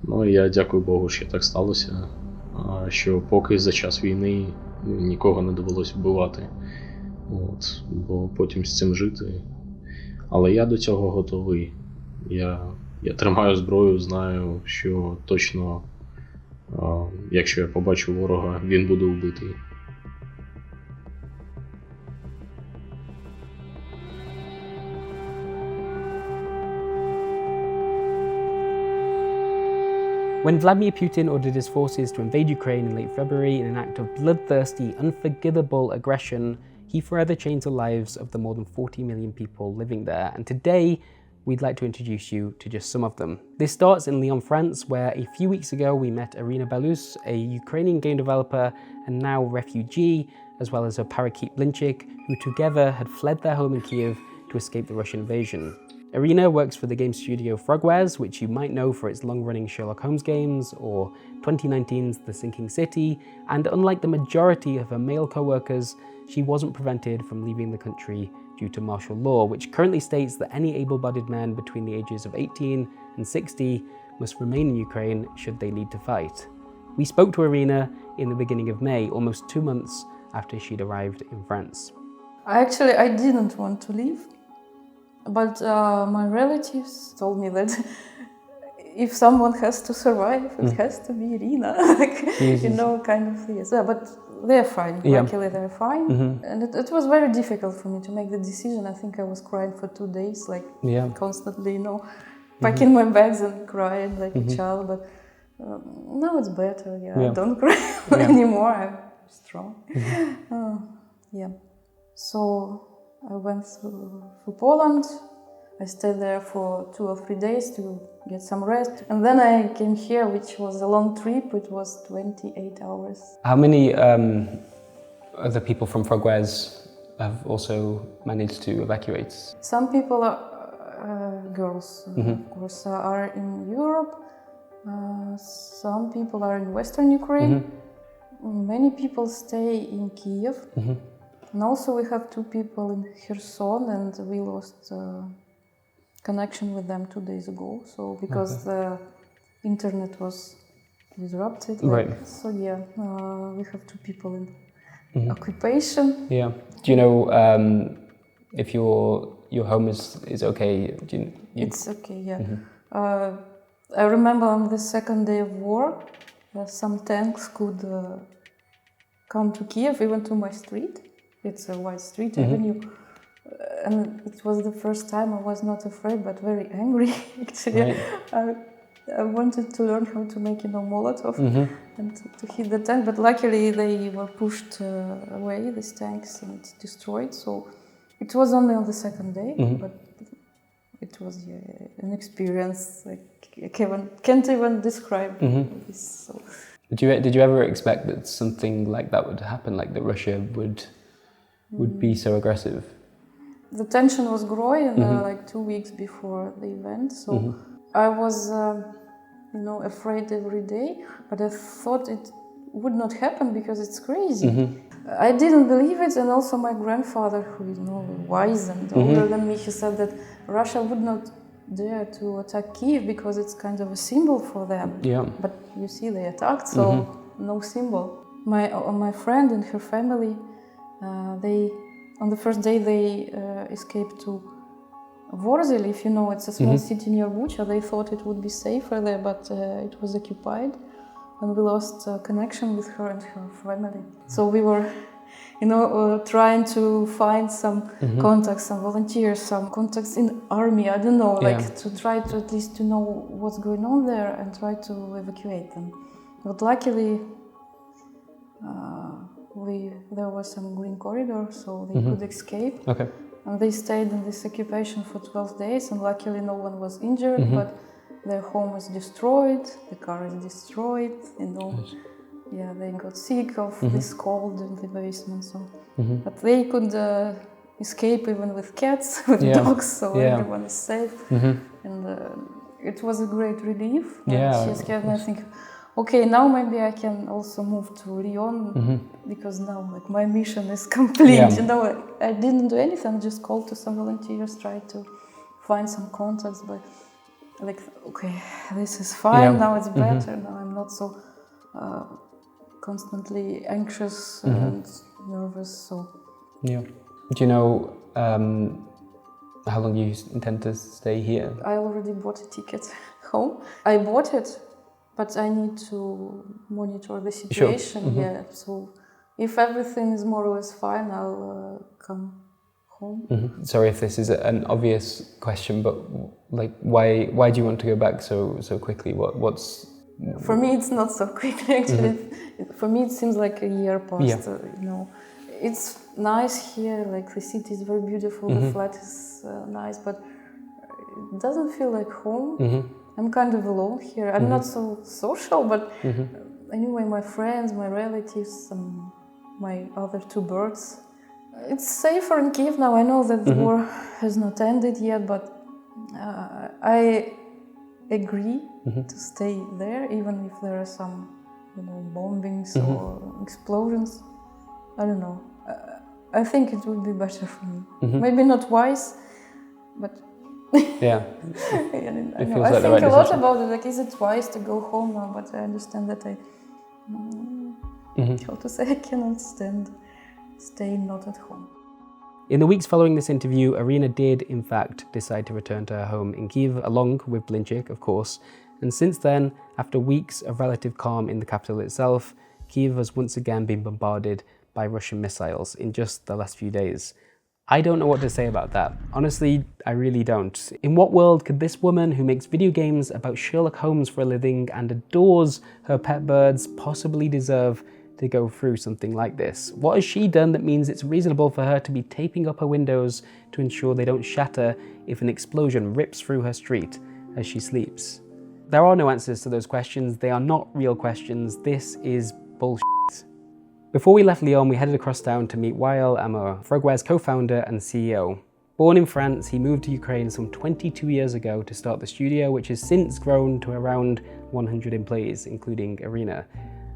Ну і я дякую Богу, що так сталося, що поки за час війни нікого не довелось вбивати. Бо потім з цим жити. Але я до цього готовий. Я тримаю зброю, знаю, що точно, якщо я побачу ворога, він буде вбитий. When Vladimir Putin ordered his forces to invade Ukraine in late February in an act of bloodthirsty, unforgivable aggression, he forever changed the lives of the more than 40 million people living there. And today, we'd like to introduce you to just some of them. This starts in Lyon, France, where a few weeks ago we met Irina Belus, a Ukrainian game developer and now refugee, as well as her parakeet Blinchik, who together had fled their home in Kyiv to escape the Russian invasion. Irina works for the game studio Frogware, which you might know for its long-running Sherlock Holmes games, or 2019's The Sinking City, and unlike the majority of her male co-workers, she wasn't prevented from leaving the country due to martial law, which currently states that any able-bodied man between the ages of 18 and 60 must remain in Ukraine should they need to fight. We spoke to Irina in the beginning of May, almost 2 months after she'd arrived in France. I didn't want to leave, but my relatives told me that if someone has to survive, it has to be Irina, kind of yes. Yeah, but they're fine. Yeah. Luckily, they're fine. And it was very difficult for me to make the decision. I think I was crying for 2 days, constantly, packing my bags and crying like a child. But now it's better. I don't cry anymore. I'm strong. So I went through Poland. I stayed there for 2 or 3 days to get some rest. And then I came here, which was a long trip. It was 28 hours. How many other people from Frogware have also managed to evacuate? Some people are girls, of course, are in Europe. Some people are in Western Ukraine. Many people stay in Kyiv. And also we have 2 people in Kherson, and we lost connection with them 2 days ago. So because the internet was disrupted. Right. So we have 2 people in occupation. Yeah. Do you know if your home is okay? It's okay, yeah. I remember on the second day of war, some tanks could come to Kyiv, even to my street. It's a wide street avenue. And it was the first time I was not afraid, but very angry, actually. Right. I wanted to learn how to make, Molotov and to hit the tank, but luckily they were pushed away, these tanks, and destroyed. So it was only on the second day, but it was an experience. I can't even describe this. So. Did you ever expect that something like that would happen, like that Russia would be so aggressive? The tension was growing 2 weeks before the event, so I was, afraid every day, but I thought it would not happen because it's crazy. I didn't believe it, and also my grandfather, who is wise and older than me, he said that Russia would not dare to attack Kyiv because it's kind of a symbol for them. Yeah. But you see, they attacked, so no symbol. My friend and her family, on the first day they escaped to Vorzel, if you know, it's a small city near Bucha. They thought it would be safer there, but it was occupied, and we lost connection with her and her family. So we were, trying to find some contacts, some volunteers, some contacts in army. I don't know, to try to at least to know what's going on there and try to evacuate them. But luckily, there was some green corridor, so they could escape. Okay. And they stayed in this occupation for 12 days, and luckily no one was injured, but their home was destroyed, the car is destroyed, Yeah, they got sick of this cold in the basement, so. But they could escape even with cats, with dogs, so everyone is safe. And it was a great relief. She's scared, and I think, okay, now maybe I can also move to Lyon because now my mission is complete. I didn't do anything, just called to some volunteers, tried to find some contacts, but like, okay, this is fine, Yeah. now it's better, now I'm not so constantly anxious and nervous, so. Yeah. Do you know how long you intend to stay here? I already bought a ticket home. I bought it, but I need to monitor the situation, yeah, so if everything is more or less fine, I'll come home. Sorry if this is an obvious question, but like, why do you want to go back so quickly? What's For me, it's not so quickly, actually. For me, it seems like a year passed, you know. It's nice here, like the city is very beautiful, the flat is nice, but it doesn't feel like home. I'm kind of alone here. I'm not so social, but anyway, my friends, my relatives, my other two birds. It's safer in Kyiv now. I know that the war has not ended yet, but I agree to stay there, even if there are some, you know, bombings or explosions. I don't know. I think it would be better for me. Maybe not wise, but yeah. I know. I think a lot about it. Like, is it wise to go home now? But I understand that how to say, I cannot stand staying not at home. In the weeks following this interview, Irina did, in fact, decide to return to her home in Kyiv, along with Blinchik, of course. And since then, after weeks of relative calm in the capital itself, Kyiv has once again been bombarded by Russian missiles in just the last few days. I don't know what to say about that. Honestly, I really don't. In what world could this woman who makes video games about Sherlock Holmes for a living and adores her pet birds possibly deserve to go through something like this? What has she done that means it's reasonable for her to be taping up her windows to ensure they don't shatter if an explosion rips through her street as she sleeps? There are no answers to those questions. They are not real questions. This is bullshit. Before we left Lyon, we headed across town to meet Wael Amor, Frogware's co-founder and CEO. Born in France, he moved to Ukraine some 22 years ago to start the studio, which has since grown to around 100 employees, including Irina.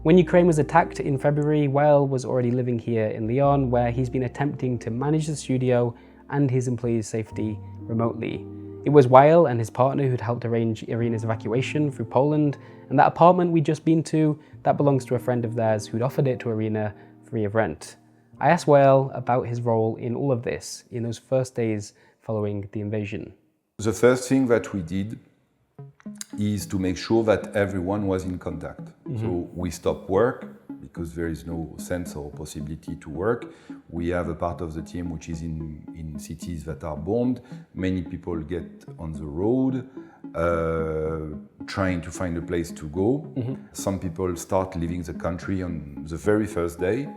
When Ukraine was attacked in February, Wael was already living here in Lyon, where he's been attempting to manage the studio and his employees' safety remotely. It was Wael and his partner who'd helped arrange Irina's evacuation through Poland, and that apartment we'd just been to, that belongs to a friend of theirs who'd offered it to Irina free of rent. I asked Wael about his role in all of this in those first days following the invasion. The first thing that we did is to make sure that everyone was in contact. So we stopped work because there is no sense or possibility to work. We have a part of the team which is in cities that are bombed. Many people get on the road, trying to find a place to go. Some people start leaving the country on the very first day.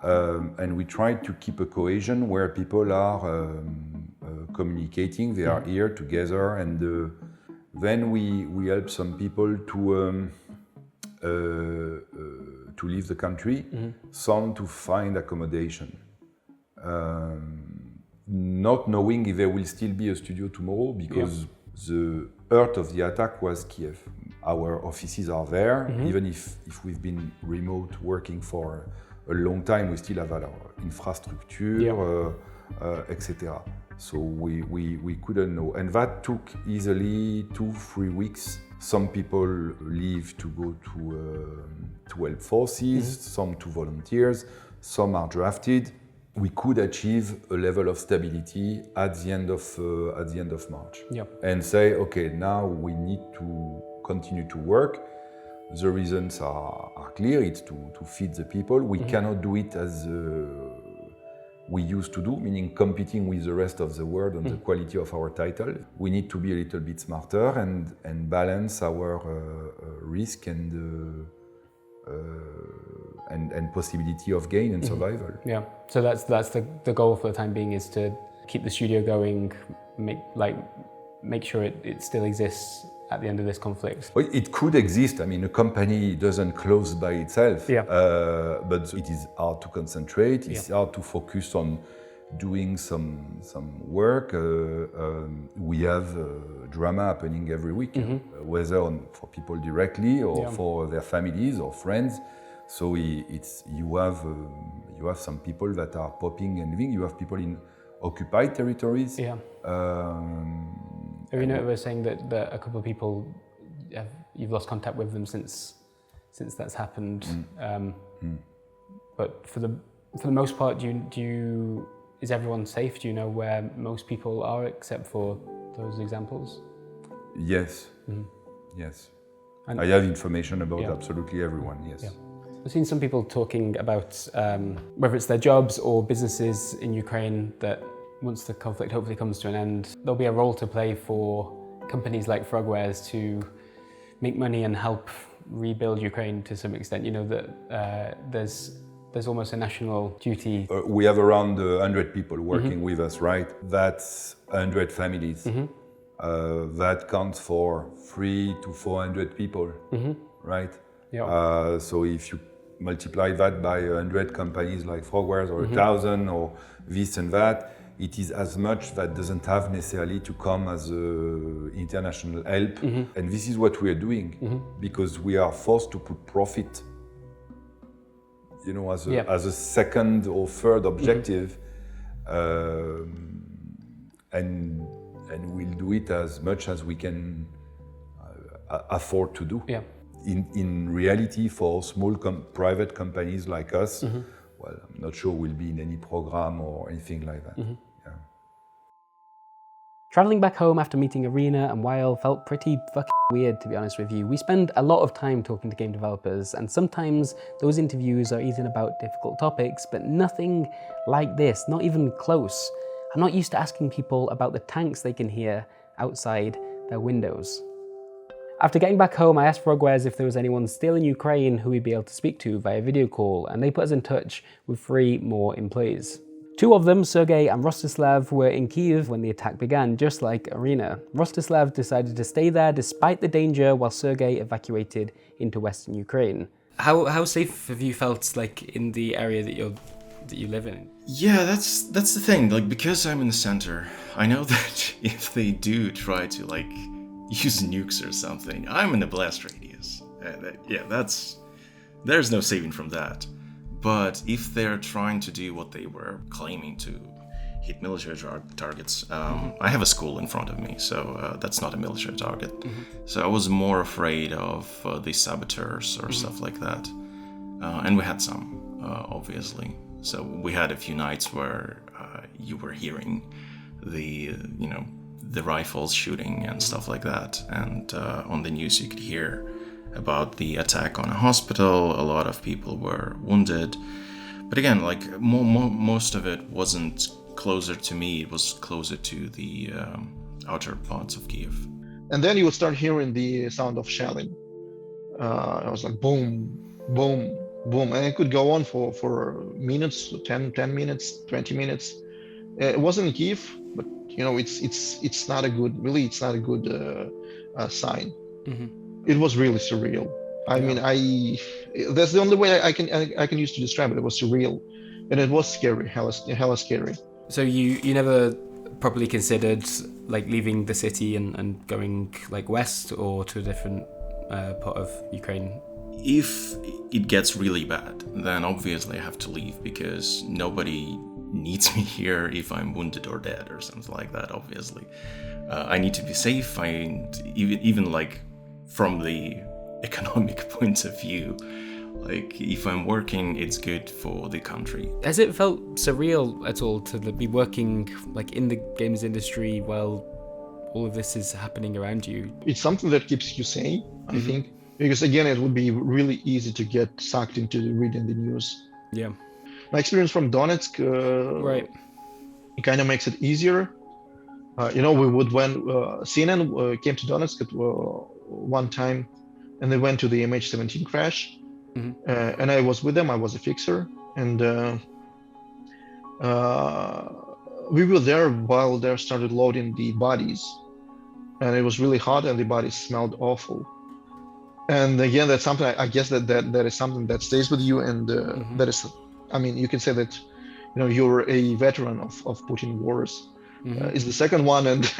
And we try to keep a cohesion where people are communicating, they are here together, and then we help some people to leave the country, some to find accommodation. Not knowing if there will still be a studio tomorrow, because the heart of the attack was Kyiv. Our offices are there, even if we've been remote working for a long time, we still have our infrastructure, etc. So we couldn't know. And that took easily 2-3 weeks. Some people leave to go to help forces, some to volunteers, some are drafted. We could achieve a level of stability at the end of March, and say, okay, now we need to continue to work. The reasons are clear. It's to feed the people. We cannot do it as we used to do, meaning competing with the rest of the world on the quality of our title. We need to be a little bit smarter and balance our risk and possibility of gain and survival. Yeah, so that's the goal for the time being, is to keep the studio going, make sure it still exists at the end of this conflict. Well, it could exist. I mean, a company doesn't close by itself, but it is hard to concentrate. It's hard to focus on doing some work. We have drama happening every week, whether for people directly or for their families or friends. So you have some people that are popping and leaving. You have people in occupied territories. Irina was saying that a couple of people, you've lost contact with them since that's happened. But for the most part, is everyone safe? Do you know where most people are, except for those examples? Yes. Yes. And I have information about absolutely everyone, yes. Yeah. I've seen some people talking about whether it's their jobs or businesses in Ukraine, that once the conflict hopefully comes to an end, there'll be a role to play for companies like Frogwares to make money and help rebuild Ukraine to some extent. You know, that there's almost a national duty. We have around 100 people working with us, right? That's 100 families. That counts for 300 to 400 people, right? Yeah. So if you multiply that by 100 companies like Frogware or 1,000 or this and that, it is as much that doesn't have necessarily to come as international help. And this is what we are doing because we are forced to put profit, you know, as a second or third objective, and we'll do it as much as we can afford to do. Yeah. In reality, for small private companies like us, well, I'm not sure we'll be in any program or anything like that. Yeah. Traveling back home after meeting Irina and Weil felt pretty fucking weird, to be honest with you. We spend a lot of time talking to game developers, and sometimes those interviews are even about difficult topics, but nothing like this, not even close. I'm not used to asking people about the tanks they can hear outside their windows. After getting back home, I asked Frogwares if there was anyone still in Ukraine who we'd be able to speak to via video call, and they put us in touch with 3 more employees. 2 of them, Sergey and Rostislav, were in Kyiv when the attack began, just like Irina. Rostislav decided to stay there despite the danger, while Sergey evacuated into Western Ukraine. How safe have you felt, like, in the area that you live in? Yeah, that's the thing. Like, because I'm in the center, I know that if they do try to, like, use nukes or something, I'm in the blast radius. There's no saving from that. But if they're trying to do what they were claiming to hit military targets, I have a school in front of me, so that's not a military target. So I was more afraid of the saboteurs or stuff like that. And we had some, obviously. So we had a few nights where you were hearing the rifles shooting and stuff like that. And on the news you could hear about the attack on a hospital. A lot of people were wounded. But again, like most of it wasn't closer to me. It was closer to the outer parts of Kyiv. And then you would start hearing the sound of shelling. I was like, boom, boom, boom. And it could go on for minutes, 10 minutes, 20 minutes. It wasn't in Kyiv, but you know, it's not a good sign. It was really surreal. I mean, that's the only way I can use to describe it. It was surreal, and it was scary, hella scary. So you never properly considered, like, leaving the city and going, like, west or to a different part of Ukraine? If it gets really bad, then obviously I have to leave, because nobody needs me here if I'm wounded or dead or something like that, obviously. I need to be safe. Even like from the economic point of view, like, if I'm working, it's good for the country. Has it felt surreal at all to be working, like, in the games industry while all of this is happening around you? It's something that keeps you sane, I think, because again, it would be really easy to get sucked into reading the news. Yeah. My experience from Donetsk, right, it kind of makes it easier. We would, when CNN came to Donetsk at one time, and they went to the MH17 crash, and I was with them. I was a fixer, and we were there while they started loading the bodies, and it was really hot, and the bodies smelled awful. And again, that's something, I guess that is something that stays with you, and that is, I mean, you can say that, you're a veteran of Putin wars. It's the second one, and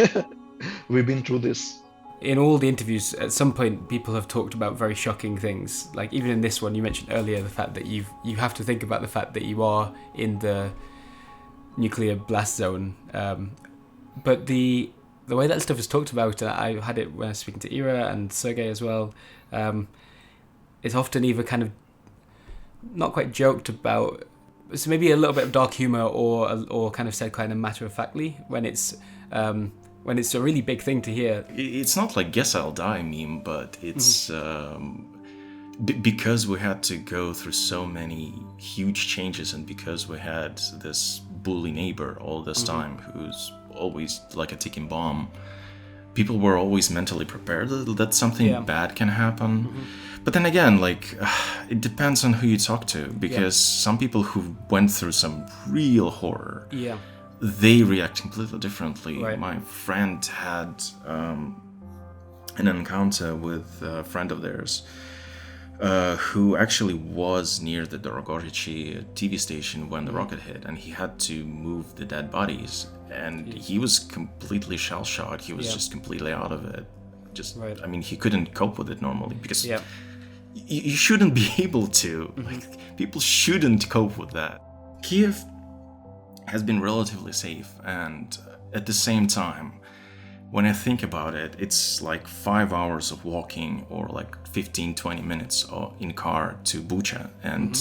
we've been through this. In all the interviews, at some point, people have talked about very shocking things. Like, even in this one, you mentioned earlier the fact that you have to think about the fact that you are in the nuclear blast zone. But the The way that stuff is talked about, I had it when I was speaking to Ira and Sergey as well, it's often either kind of not quite joked about, so maybe a little bit of dark humor, or kind of said kind of matter-of-factly when it's a really big thing to hear. It's not like "guess I'll die" meme, but it's because we had to go through so many huge changes, and because we had this bully neighbor all this time who's always like a ticking bomb, people were always mentally prepared that something bad can happen. But then again, like, it depends on who you talk to, because some people who went through some real horror, they react completely differently. Right. My friend had an encounter with a friend of theirs who actually was near the Dorogorichi TV station when the rocket hit, and he had to move the dead bodies, and he was completely shell-shocked. He was just completely out of it. I mean, he couldn't cope with it normally, because you shouldn't be able to. Like, people shouldn't cope with that. Kyiv has been relatively safe, and at the same time, when I think about it, it's like 5 hours of walking, or like 15-20 minutes in car to Bucha, and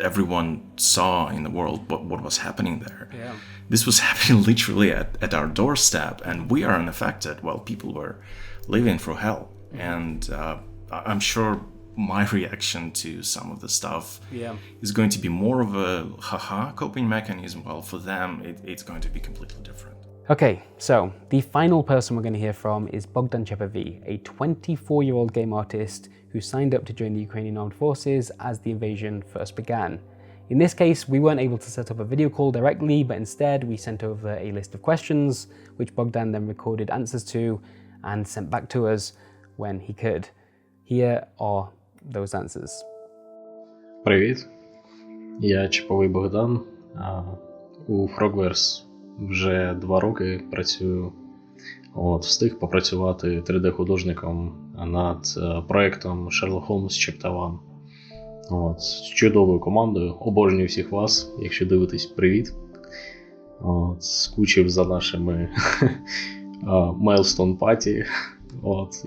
everyone saw in the world what was happening there. This was happening literally at our doorstep, and we are unaffected while people were living through hell. And I'm sure my reaction to some of the stuff is going to be more of a haha coping mechanism, while for them it's going to be completely different. Okay, so the final person we're going to hear from is Bogdan Chepavi, a 24-year-old game artist who signed up to join the Ukrainian armed forces as the invasion first began. In this case, we weren't able to set up a video call directly, but instead we sent over a list of questions, which Bogdan then recorded answers to and sent back to us when he could. Here are those answers. Привіт, я Чеповий Богдан. У Frogware вже 2 роки працюю. Встиг попрацювати 3D-художником над проєктом Sherlock Holmes Chapter 1. З чудовою командою. Обожнюю всіх вас. Якщо дивитесь, привіт. Скучив за нашими Milestone Party.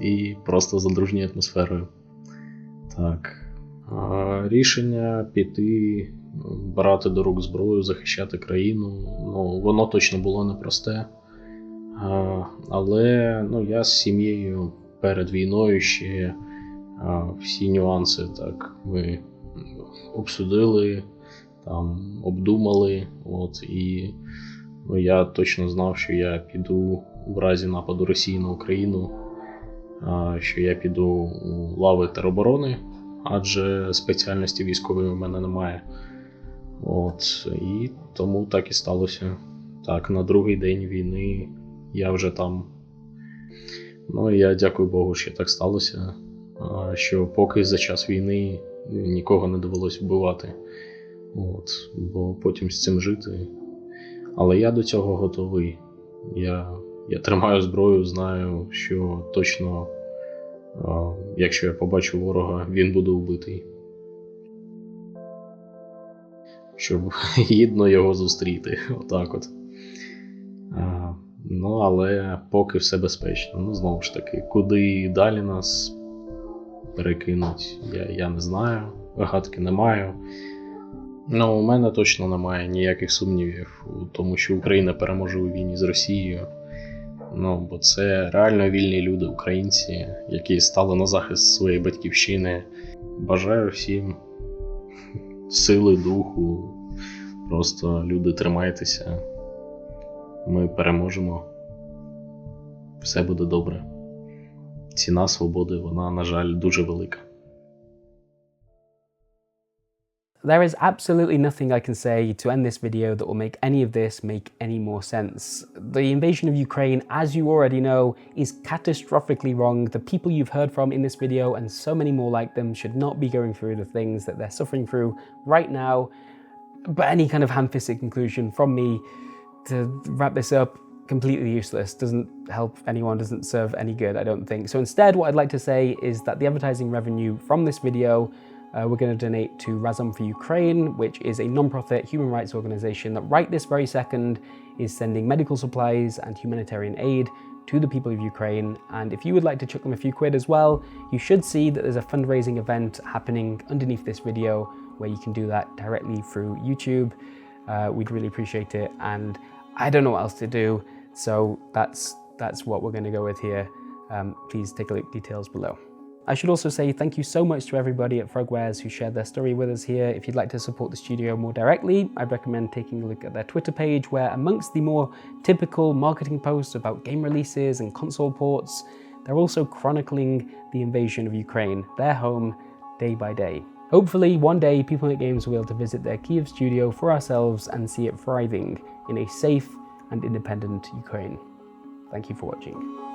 І просто за дружньою атмосферою. Так. Рішення піти, брати до рук зброю, захищати країну, воно точно було непросте. Але я з сім'єю перед війною ще всі нюанси так ми обсудили, там обдумали, і я точно знав, що я піду в разі нападу Росії на Україну, що я піду у лави тероборони, адже спеціальності військової у мене немає. І тому так і сталося. Так, на другий день війни я вже там. Я дякую Богу, що так сталося, що поки за час війни нікого не довелось вбивати. Бо потім з цим жити. Але я до цього готовий. Я тримаю зброю, знаю, що точно, якщо я побачу ворога, він буде вбитий. Щоб гідно його зустріти. Отак от. Але поки все безпечно. Знову ж таки, куди далі нас перекинуть, я не знаю. Гадки не маю. У мене точно немає ніяких сумнівів у тому, що Україна переможе у війні з Росією. Бо це реально вільні люди, українці, які стали на захист своєї батьківщини. Бажаю всім сили, духу. Просто, люди, тримайтеся. Ми переможемо. Все буде добре. Ціна свободи, вона, на жаль, дуже велика. There is absolutely nothing I can say to end this video that will make any of this make any more sense. The invasion of Ukraine, as you already know, is catastrophically wrong. The people you've heard from in this video and so many more like them should not be going through the things that they're suffering through right now. But any kind of ham-fisted conclusion from me to wrap this up, completely useless, doesn't help anyone, doesn't serve any good, I don't think. So instead, what I'd like to say is that the advertising revenue from this video we're going to donate to Razom for Ukraine, which is a non-profit human rights organization that right this very second is sending medical supplies and humanitarian aid to the people of Ukraine. And if you would like to chuck them a few quid as well, you should see that there's a fundraising event happening underneath this video where you can do that directly through YouTube. We'd really appreciate it. And I don't know what else to do, so that's what we're going to go with here. Please take a look at details below. I should also say thank you so much to everybody at Frogwares who shared their story with us here. If you'd like to support the studio more directly, I'd recommend taking a look at their Twitter page, where amongst the more typical marketing posts about game releases and console ports, they're also chronicling the invasion of Ukraine, their home, day by day. Hopefully one day People Make Games will be able to visit their Kyiv studio for ourselves and see it thriving in a safe and independent Ukraine. Thank you for watching.